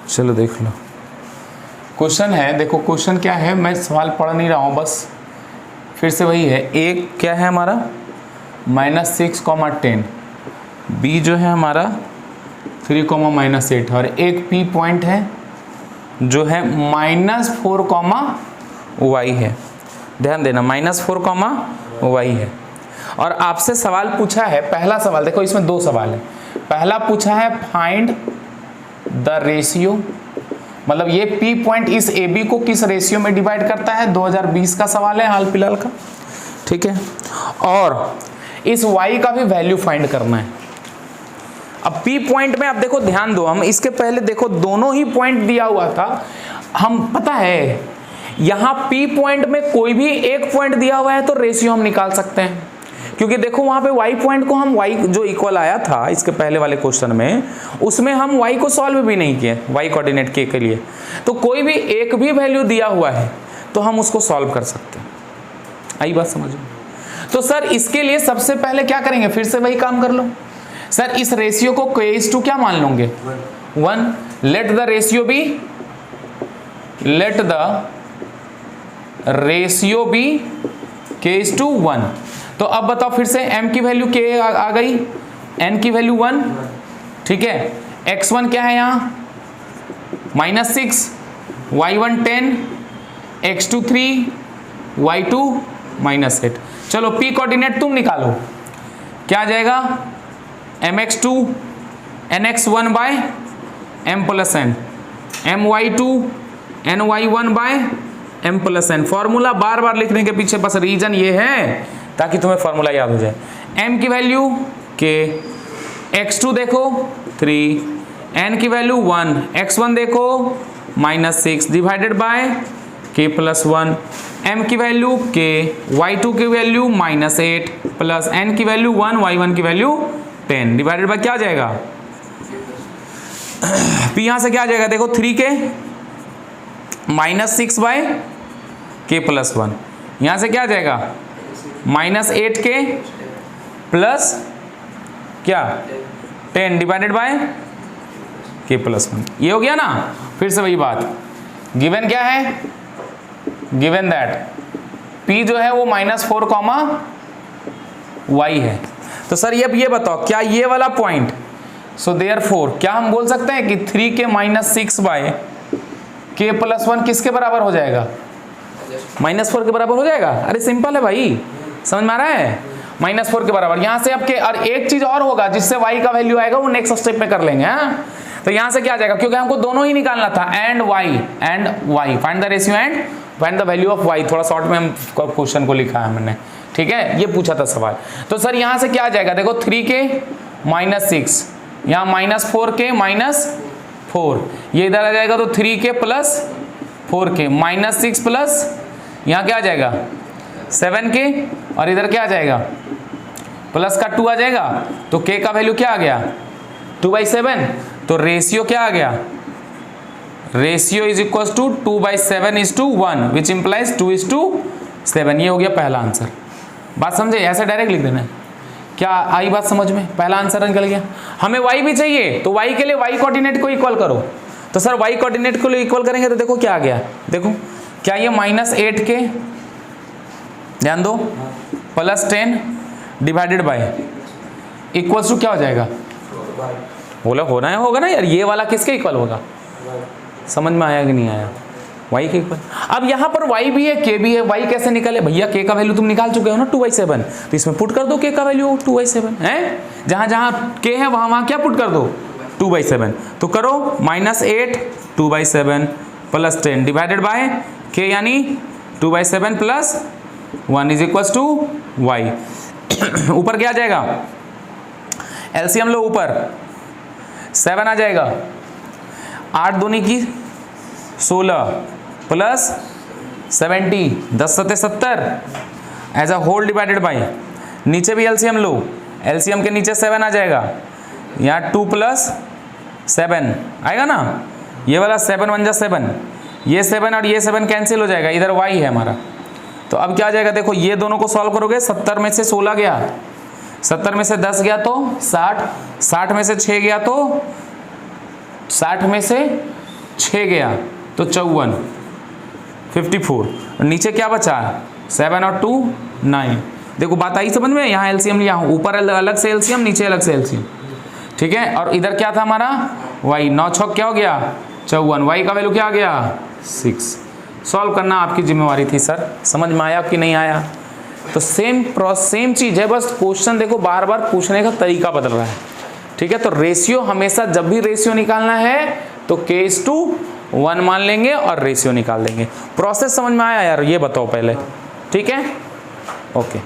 चलो देख लो क्वेश्चन है, देखो क्वेश्चन क्या है, मैं सवाल पढ़ नहीं रहा हूँ, बस फिर से वही है। एक क्या है हमारा -6, 10, बी जो है हमारा 3, -8 और एक पी पॉइंट है जो है -4, y है। ध्यान देना -4, y है। और आपसे सवाल पूछा है, पहला सवाल देखो इसमें दो सवाल है। पहला पूछा है फाइंड द रेशियो, मतलब ये पी पॉइंट इस ए बी को किस रेशियो में डिवाइड करता है, 2020 का सवाल है हाल फिलहाल का, ठीक है। और इस y का भी वैल्यू फाइंड करना है। अब पी पॉइंट में आप देखो ध्यान दो, हम इसके पहले देखो दोनों ही पॉइंट दिया हुआ था, हम पता है यहां पी पॉइंट में कोई भी एक पॉइंट दिया हुआ है तो रेशियो हम निकाल सकते हैं, क्योंकि देखो वहां पे y पॉइंट को हम y जो इक्वल आया था इसके पहले वाले क्वेश्चन में, उसमें हम y को सॉल्व भी नहीं किए y कोऑर्डिनेट के लिए, तो कोई भी एक भी वैल्यू दिया हुआ है तो हम उसको सॉल्व कर सकते हैं। आई बात समझ में? तो सर इसके लिए सबसे पहले क्या करेंगे, फिर से वही काम कर लो सर, इस रेशियो को k/2 क्या मान लोगे 1, let the ratio B k/1। तो अब बताओ फिर से m की वैल्यू k आ गई, n की वैल्यू 1, ठीक है। x1 क्या है यहाँ -6, y1 10, x2 3, y2 -8। चलो p कोऑर्डिनेट तुम निकालो, क्या आ जाएगा mx2 nx1 by m plus n, my2 ny1 by m plus n। Formula बार बार लिखने के पीछे बस रीजन ये है ताकि तुम्हें फॉर्मूला याद हो जाए। m की वैल्यू k, x2 देखो 3, n की वैल्यू 1, x1 देखो -6 divided by k plus 1, m की वैल्यू k, y2 की वैल्यू -8 प्लस n की वैल्यू 1, y1 की वैल्यू 10 डिवाइडेड बाय क्या आ जाएगा p यहां से क्या आ जाएगा देखो 3k -6 बाय k प्लस 1, यहां से क्या आ जाएगा -8k प्लस क्या 10 डिवाइडेड बाय k प्लस 1। ये हो गया ना। फिर से वही बात, गिवन क्या है, गिवन दैट p जो है वो -4, y है। तो सर ये बताओ क्या ये वाला पॉइंट, सो देयरफॉर क्या हम बोल सकते हैं कि 3k -6 बाय k प्लस 1 किसके बराबर हो जाएगा -4 के बराबर हो जाएगा। अरे सिंपल है भाई, समझ में आ रहा है, -4 के बराबर। यहां से अब के और एक चीज और होगा जिससे y का वैल्यू आएगा वो नेक्स्ट स्टेप में कर लेंगे। हाँ तो यहां से क्या आ जाएगा, क्योंकि हमको दोनों ही निकालना था, and y find the ratio and find the value of y। थोड़ा शॉर्ट में हम क्वेश्चन को लिखा है हमने, ठीक है, ये पूछा था सवाल। तो सर यहां से क्या आ जाएगा देखो 3k -6, यहाँ -4k -4, ये इधर आ जाएगा तो 3k प्लस 4k -6 प्लस यहाँ क्या आ जाएगा 7k और इधर क्या आ जाएगा प्लस का 2 आ जाएगा, तो k का वैल्यू क्या आ गया 2/7। तो रेशियो क्या आ गया, ratio is equal to 2/7:1 which implies 2:7। ये हो गया पहला आंसर। बात समझे, ऐसे डायरेक्ट लिख देना है। क्या आई बात समझ में, पहला आंसर निकल गया। हमें y भी चाहिए तो y के लिए y कोऑर्डिनेट को इक्वल करो, तो सर y कोऑर्डिनेट को इक्वल करेंगे तो देखो क्या आ गया, देखो क्या ये -8k, ध्यान दो, plus 10 divided by equals to क्या हो जाएगा, बोला होना है होगा ना यार, ये वाला किसके इक्वल होगा, समझ में आया कि नहीं आया, y के इक्वल। अब यहाँ पर y भी है k भी है, y कैसे निकाले भैया, k का वैल्यू तुम निकाल चुके हो ना 2/7, तो इसमें पुट कर दो k का वैल्यू 2/7 है, जहां जहां k है वहां वहां क्या पुट कर दो 2/7। तो करो -8 2/7 प्लस 10 डिवाइडेड बाय k यानी 2/7 plus 1 is equal to y। ऊपर क्या आ जाएगा, एलसीएम लो, ऊपर 7 आ जाएगा, 8 दूनी की 16 प्लस 70 10 सत्ते 70 as a whole divided by, नीचे भी एलसीएम लो, एलसीएम के नीचे 7 आ जाएगा, यहाँ 2 प्लस 7 आएगा ना, ये वाला 7 1 जा 7, ये 7 और ये 7 कैंसिल हो जाएगा, इधर y है हमारा। तो अब क्या आ जाएगा देखो, ये दोनों को सॉल्व करोगे, 70 में से 16 गया, 70 में से 10 गया तो 60, 60 में से 6 गया तो 60 में से 6 गया तो 54, 54। नीचे क्या बचा, 7 और 2 9। देखो बात आई समझ में, यहाँ एलसीएम लिया, ऊपर अलग से एलसीएम, नीचे अलग से एलसीएम, ठीक है। और इधर क्या था हमारा y, 9 6 क्या हो गया 54, y का वैल्यू क्या आ गया 6। सॉल्व करना आपकी जिम्मेवारी थी सर, समझ में आया कि नहीं आया। तो सेम चीज़ है, बस क्वेश्चन देखो बार बार पूछने का तरीका बदल रहा है, ठीक है। तो रेशियो हमेशा जब भी रेशियो निकालना है तो k/1 मान लेंगे और रेशियो निकाल देंगे। प्रोसेस समझ में आया यार, ये बताओ पहले, ठीक है, ओके।